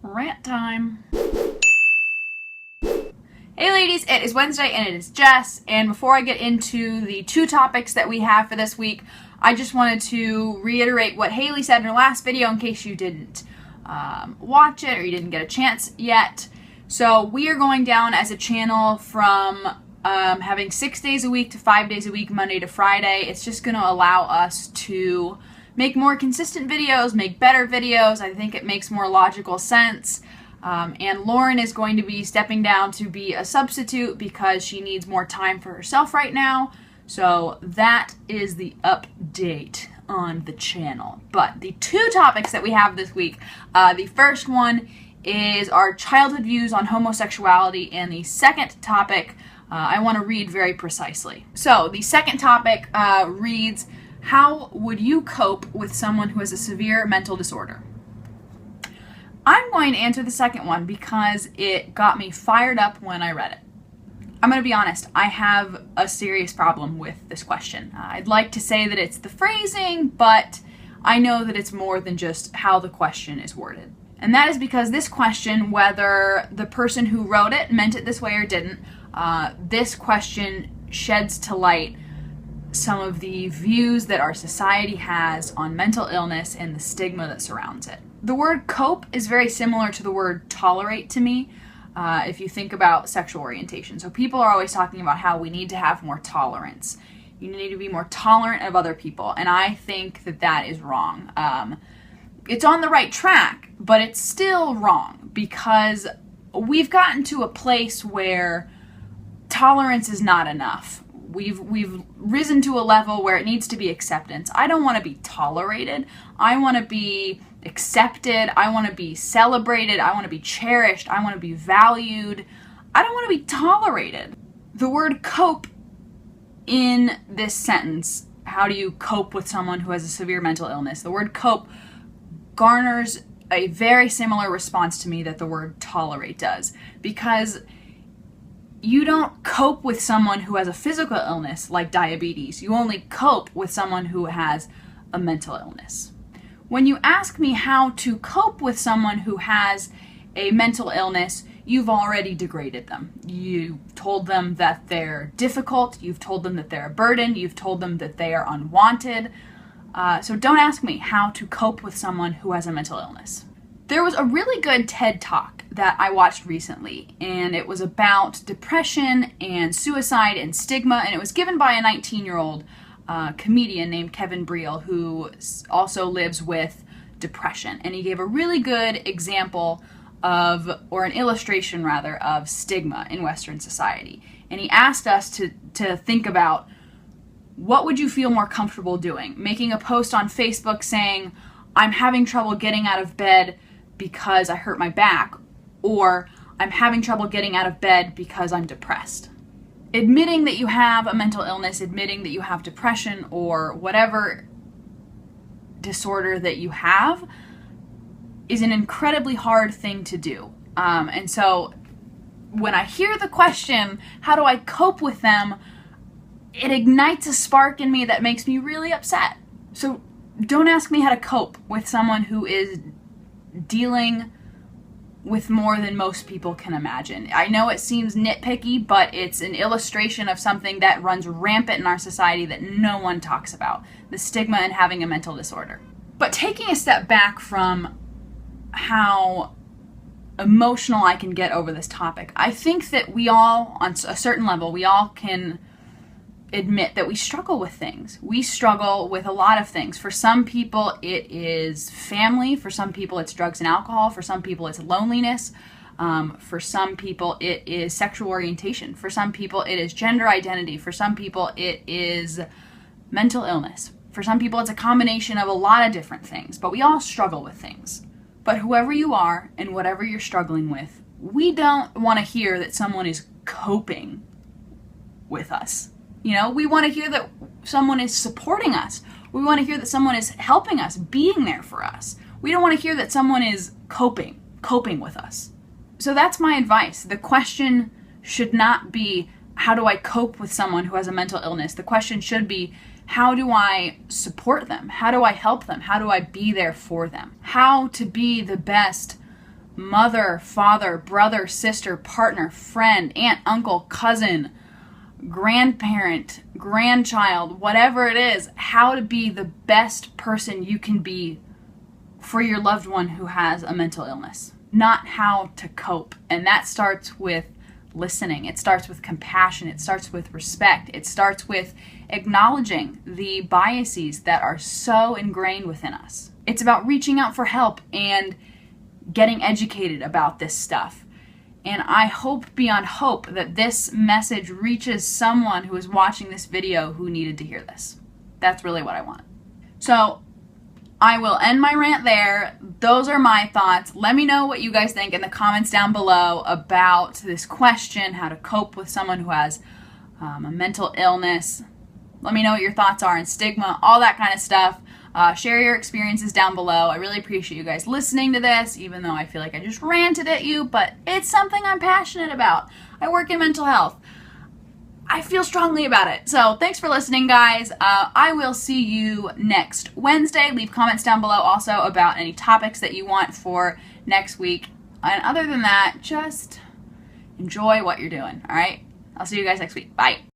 Rant time. Hey ladies, it is Wednesday and it is Jess, and before I get into the two topics that we have for this week, I just wanted to reiterate what Haley said in her last video in case you didn't watch it or you didn't get a chance yet. So we are going down as a channel from having 6 days a week to 5 days a week, Monday to Friday. It's just going to allow us to make more consistent videos, make better videos. I think it makes more logical sense. And Lauren is going to be stepping down to be a substitute because she needs more time for herself right now. So that is the update on the channel. But the two topics that we have this week, the first one is our childhood views on homosexuality, and the second topic I want to read very precisely. So the second topic reads, how would you cope with someone who has a severe mental disorder? I'm going to answer the second one because it got me fired up when I read it. I'm going to be honest, I have a serious problem with this question. I'd like to say that it's the phrasing, but I know that it's more than just how the question is worded. And that is because this question, whether the person who wrote it meant it this way or didn't, this question sheds to light some of the views that our society has on mental illness and the stigma that surrounds it. The word cope is very similar to the word tolerate to me, if you think about sexual orientation. So people are always talking about how we need to have more tolerance. You need to be more tolerant of other people, and I think that that is wrong. It's on the right track, but it's still wrong because we've gotten to a place where tolerance is not enough. We've risen to a level where it needs to be acceptance. I don't want to be tolerated. I want to be accepted. I want to be celebrated. I want to be cherished. I want to be valued. I don't want to be tolerated. The word cope in this sentence, how do you cope with someone who has a severe mental illness? The word cope garners a very similar response to me that the word tolerate does, because you don't cope with someone who has a physical illness like diabetes. You only cope with someone who has a mental illness. When you ask me how to cope with someone who has a mental illness, you've already degraded them. You told them that they're difficult. You've told them that they're a burden. You've told them that they are unwanted. So don't ask me how to cope with someone who has a mental illness. There was a really good TED Talk that I watched recently, and it was about depression and suicide and stigma, and it was given by a 19-year-old comedian named Kevin Briel, who also lives with depression. And he gave a really good example of, or an illustration rather, of stigma in Western society. And he asked us to think about, what would you feel more comfortable doing? Making a post on Facebook saying, I'm having trouble getting out of bed because I hurt my back, or I'm having trouble getting out of bed because I'm depressed. Admitting that you have a mental illness, admitting that you have depression or whatever disorder that you have is an incredibly hard thing to do. And so when I hear the question, how do I cope with them? It ignites a spark in me that makes me really upset. So don't ask me how to cope with someone who is dealing with more than most people can imagine. I know it seems nitpicky, but it's an illustration of something that runs rampant in our society that no one talks about, the stigma in having a mental disorder. But taking a step back from how emotional I can get over this topic, I think that we all, on a certain level, we all can admit that we struggle with things. We struggle with a lot of things. For some people, it is family. For some people, it's drugs and alcohol. For some people, it's loneliness. For some people, it is sexual orientation. For some people, it is gender identity. For some people, it is mental illness. For some people, it's a combination of a lot of different things. But we all struggle with things. But whoever you are and whatever you're struggling with, we don't want to hear that someone is coping with us. You know, we want to hear that someone is supporting us. We want to hear that someone is helping us, being there for us. We don't want to hear that someone is coping with us. So that's my advice. The question should not be, how do I cope with someone who has a mental illness? The question should be, how do I support them? How do I help them? How do I be there for them? How to be the best mother, father, brother, sister, partner, friend, aunt, uncle, cousin, grandparent, grandchild, whatever it is, how to be the best person you can be for your loved one who has a mental illness, not how to cope. And that starts with listening. It starts with compassion. It starts with respect. It starts with acknowledging the biases that are so ingrained within us. It's about reaching out for help and getting educated about this stuff. And I hope beyond hope that this message reaches someone who is watching this video who needed to hear this. That's really what I want. So I will end my rant there. Those are my thoughts. Let me know what you guys think in the comments down below about this question, how to cope with someone who has a mental illness. Let me know what your thoughts are on stigma, all that kind of stuff. Share your experiences down below. I really appreciate you guys listening to this, even though I feel like I just ranted at you, but it's something I'm passionate about. I work in mental health. I feel strongly about it. So thanks for listening, guys. I will see you next Wednesday. Leave comments down below also about any topics that you want for next week. And other than that, just enjoy what you're doing, all right? I'll see you guys next week. Bye.